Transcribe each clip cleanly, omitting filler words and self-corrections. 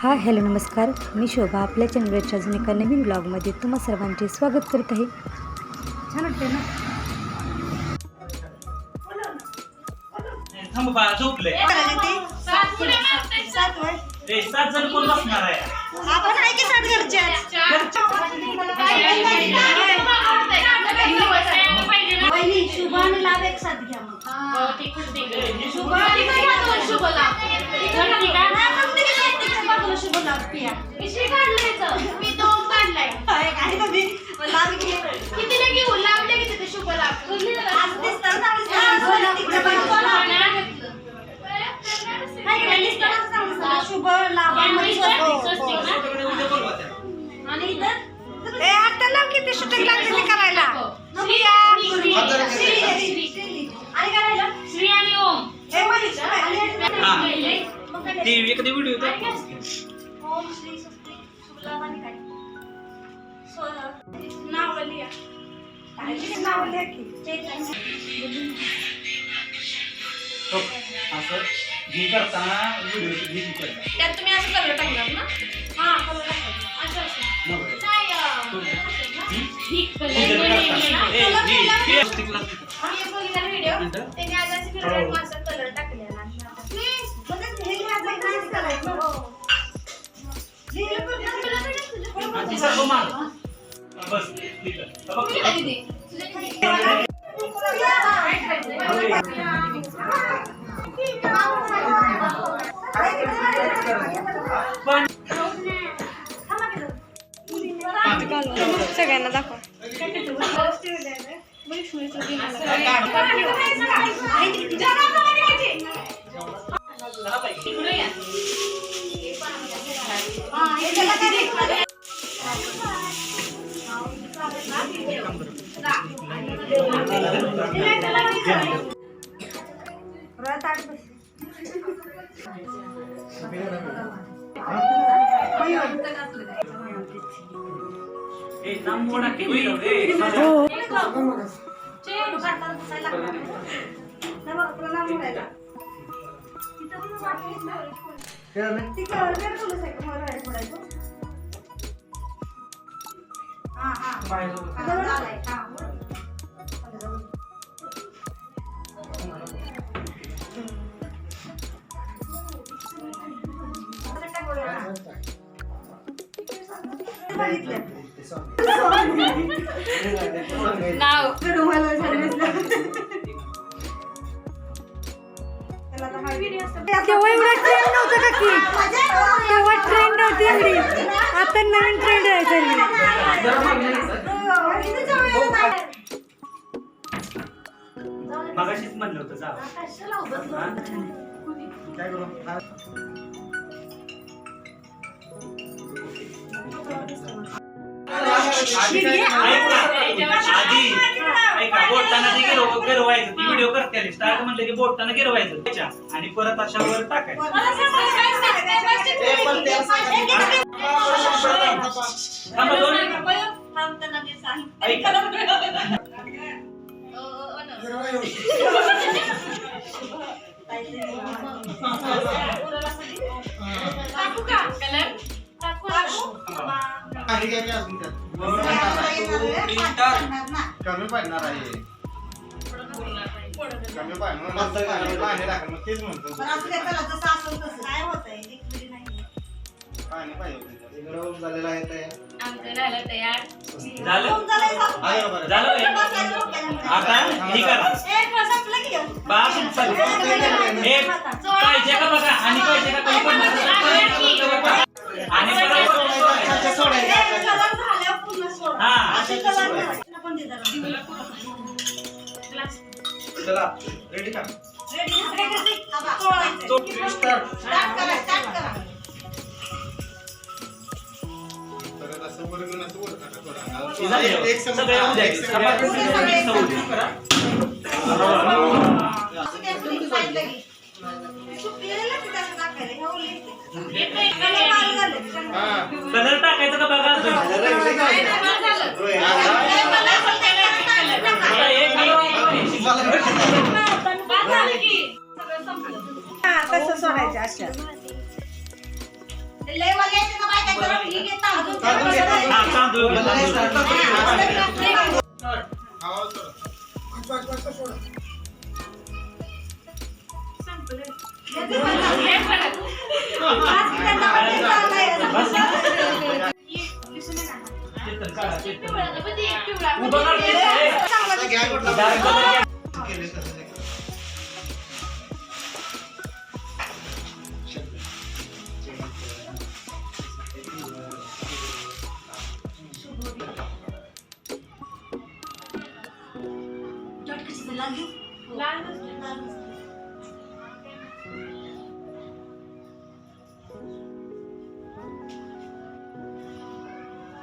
हा हॅलो नमस्कार, मी शोभा आपल्या चॅनलवरच्या अजून एका नवीन ब्लॉगमध्ये तुम्हा सर्वांचे स्वागत करत आहे. छान वाटते ना. थांब बा झोपले. 7 जण कोण बसणार आहे? आपण आहे की 7 घरच्या. वहिनी शुभ आणि लाभ एक साथ घ्या मग. शुभ आणि शुभ लाभ. शुभ लाभ पिया. मी 2 काढलाय. काय ना मी लाभ घे. कितीला घेऊ? लाभले किती ते शुभ लाभ. आज दिसतं ना शुभ लाभ आणि इथं ए आता लाव किती शूटिंग लागली ती करायला. आणि करायला श्री आणि ओम. ए मनीषा ती एखादी व्हिडिओ ओम श्री स्वस्ती शुभ लाभ आणि काय नाव लिहा. काय नाव लिहा की असं घी करताना व्हिडिओ घी करता. त्यात तुम्ही असं कलर टाकणार ना. हां कलर टाकायचं असं असं व्हिडिओ त्यांनी आज असे कलर टाकलेला. बस ठीक आहे. सगळ्यांना दाखवा. तेव्हा एवढा ट्रेंड नव्हता का की? तेव्हा ट्रेंड नव्हती एवढी. आता नवीन ट्रेंड आहे सगळी. मगाशीच म्हणलं होतं जा. काय करू? आधी ऐका बोटाना ते गिरवायचं. ती व्हिडिओ करते स्टार्ट म्हटलं की बोटाना गिरवायचं आणि परत अशा वर टाकायचं. कमी पडणार आहे. कमी पडणार तेच म्हणतो. पाणी पाहिजे झालेलं आहे झालं आता ठीक आहे. पाहिजे का बघा आणि पाहिजे का कमी पडणार आणि चला रेडी का? कलर टाकायचं का बघा. तसं सोडायचं अशा. लय हा, तांदूळ घे, तांदूळ. चेतन काढा, चेतन. उभं काढ, चेतन. डार्क कलर घ्या.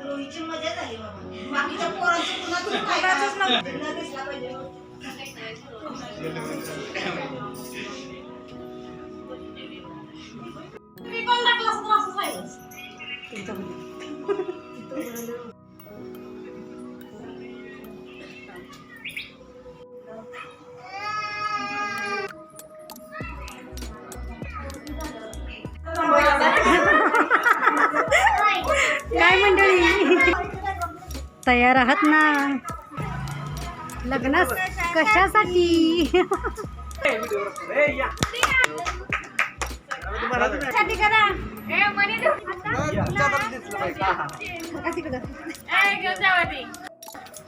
रोहीची मजा झाली बाबा. बाकीच्या पोरांचं कुणाचं काय न दिसला पाहिजे. तुम्ही पण टाकला असं तर असंच व्हायचं. काय मंडळी तयार आहात ना लग्नास कशासाठी?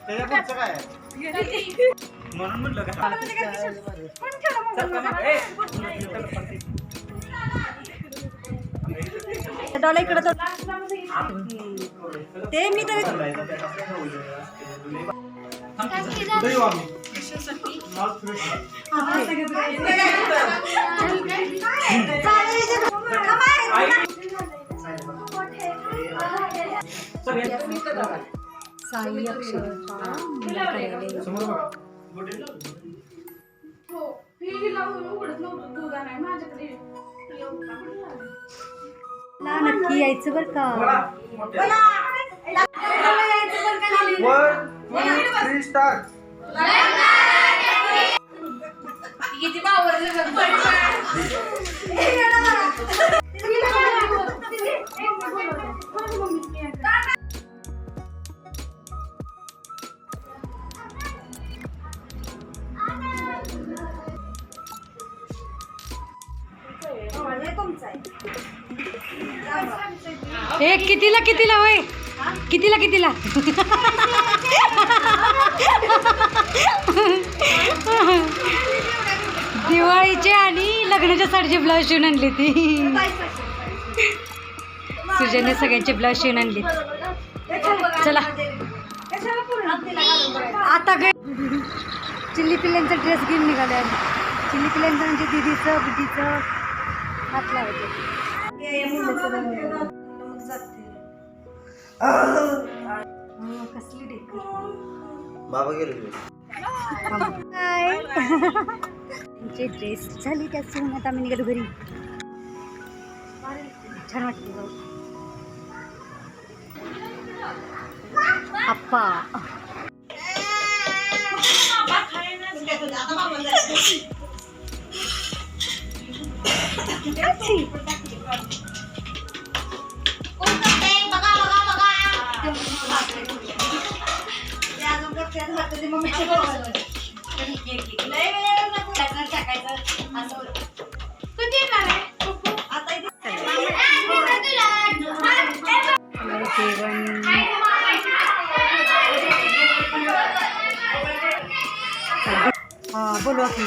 त्याच्या पुढचं काय आहे? म्हणून म्हटलं का डॉला इकडं ते मी तरी साई अक्षर नक्की यायचं बर का? किती पावर हे कितीला होय? कितीला दिवाळीचे आणि लग्नाच्या साडीचे ब्लाऊज शिवून आणली ती सुजयने सगळ्यांचे ब्लाऊज शिवून आणले. चला आता चिल्ली पिल्ल्यांचा ड्रेस घेऊन निघाले. चिल्ली पिल्ल्यांचं म्हणजे दिदीचं बुद्धीचं हात लावायचं. कसली डेकर बाबा गेले काय जे ड्रेस झाली त्याची म्हणून आता आम्ही निघालो घरी. छान वाटते भाऊ. आप्पा जेवण हा बोलवा की